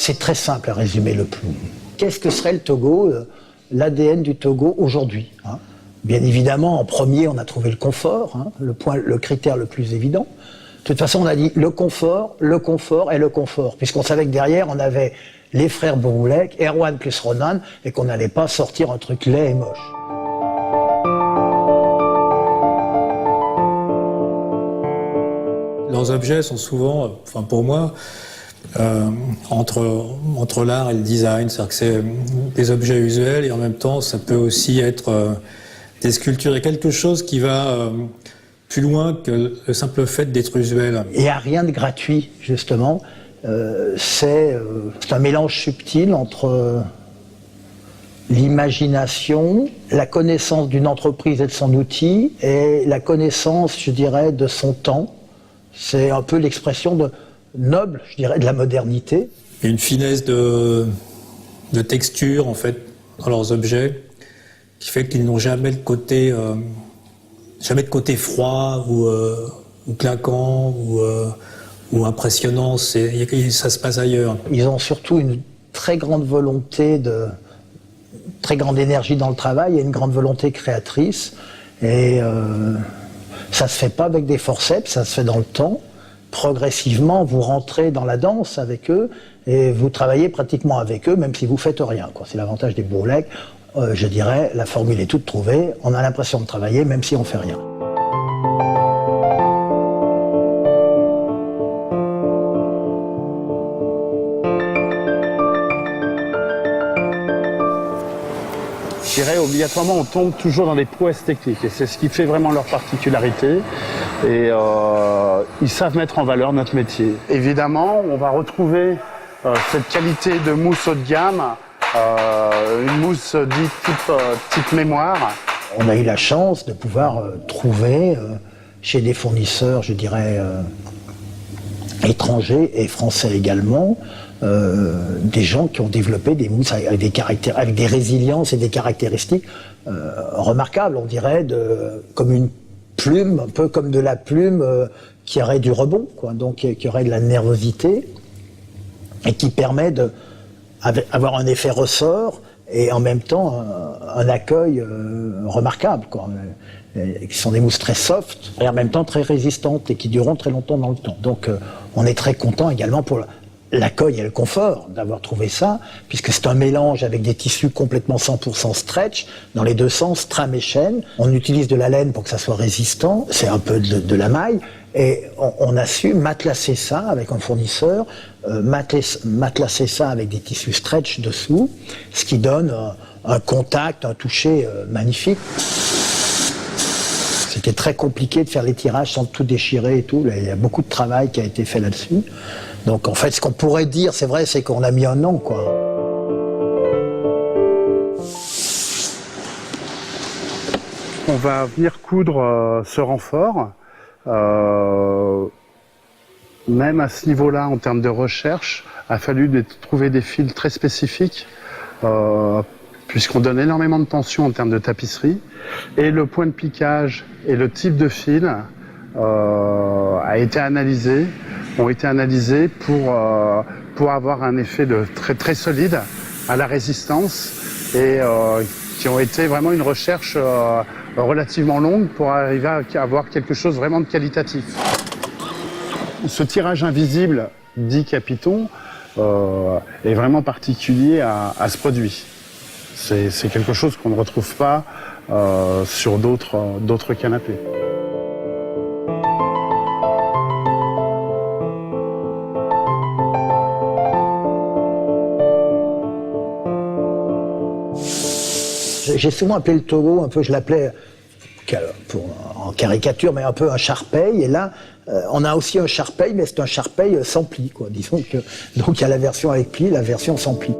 c'est très simple à résumer le plus. Qu'est-ce que serait le Togo, l'ADN du Togo aujourd'hui, hein? Bien évidemment, en premier, on a trouvé le confort, hein, le critère le plus évident. De toute façon, on a dit le confort et le confort, puisqu'on savait que derrière, on avait les frères Bouroulek, Erwan plus Ronan, et qu'on n'allait pas sortir un truc laid et moche. Leurs objets sont souvent, enfin pour moi, entre l'art et le design, c'est-à-dire que c'est des objets usuels et en même temps ça peut aussi être des sculptures et quelque chose qui va plus loin que le simple fait d'être usuel. Il n'y a rien de gratuit, justement. C'est un mélange subtil entre l'imagination, la connaissance d'une entreprise et de son outil et la connaissance, je dirais, de son temps. C'est un peu l'expression noble, je dirais, de la modernité. Il y a une finesse de texture, en fait, dans leurs objets, qui fait qu'ils n'ont jamais de côté froid ou claquant ou impressionnant. Ça se passe ailleurs. Ils ont surtout une très grande volonté, très grande énergie dans le travail et une grande volonté créatrice. Et ça se fait pas avec des forceps, ça se fait dans le temps. Progressivement, vous rentrez dans la danse avec eux et vous travaillez pratiquement avec eux, même si vous faites rien, quoi. C'est l'avantage des Bouroulek. Je dirais, la formule est toute trouvée. On a l'impression de travailler, même si on fait rien. Je dirais, obligatoirement, on tombe toujours dans des prouesses techniques. Et c'est ce qui fait vraiment leur particularité. Et ils savent mettre en valeur notre métier. Évidemment, on va retrouver cette qualité de mousse haut de gamme, une mousse dite type mémoire. On a eu la chance de pouvoir trouver chez des fournisseurs, je dirais, étrangers et français également, des gens qui ont développé des mousses avec des résiliences et des caractéristiques remarquables, on dirait, comme une plume, un peu comme de la plume qui aurait du rebond, quoi, donc qui aurait de la nervosité et qui permet d'avoir un effet ressort et en même temps un accueil remarquable, quoi. Qui sont des mousses très soft et en même temps très résistantes et qui dureront très longtemps dans le temps. Donc on est très content également pour l'accueil et le confort d'avoir trouvé ça, puisque c'est un mélange avec des tissus complètement 100% stretch, dans les deux sens, trame et chaîne. On utilise de la laine pour que ça soit résistant, c'est un peu de la maille, et on a su matelasser ça avec un fournisseur, matelasser ça avec des tissus stretch dessous, ce qui donne un contact, un toucher magnifique. C'était très compliqué de faire les tirages sans tout déchirer et tout. Là, il y a beaucoup de travail qui a été fait là-dessus. Donc en fait, ce qu'on pourrait dire, c'est vrai, c'est qu'on a mis un nom, quoi. On va venir coudre ce renfort. Même à ce niveau-là, en termes de recherche, il a fallu trouver des fils très spécifiques, puisqu'on donne énormément de tension en termes de tapisserie. Et le point de piquage et le type de fil ont été analysés pour avoir un effet très, très solide à la résistance et qui ont été vraiment une recherche relativement longue pour arriver à avoir quelque chose vraiment de qualitatif. Ce tirage invisible, dit Capiton, est vraiment particulier à ce produit. C'est quelque chose qu'on ne retrouve pas sur d'autres canapés. J'ai souvent appelé le Togo, un peu, je l'appelais en caricature, mais un peu un Charpey. Et là, on a aussi un Charpey, mais c'est un Charpey sans pli, quoi. Disons que donc il y a la version avec pli, la version sans pli.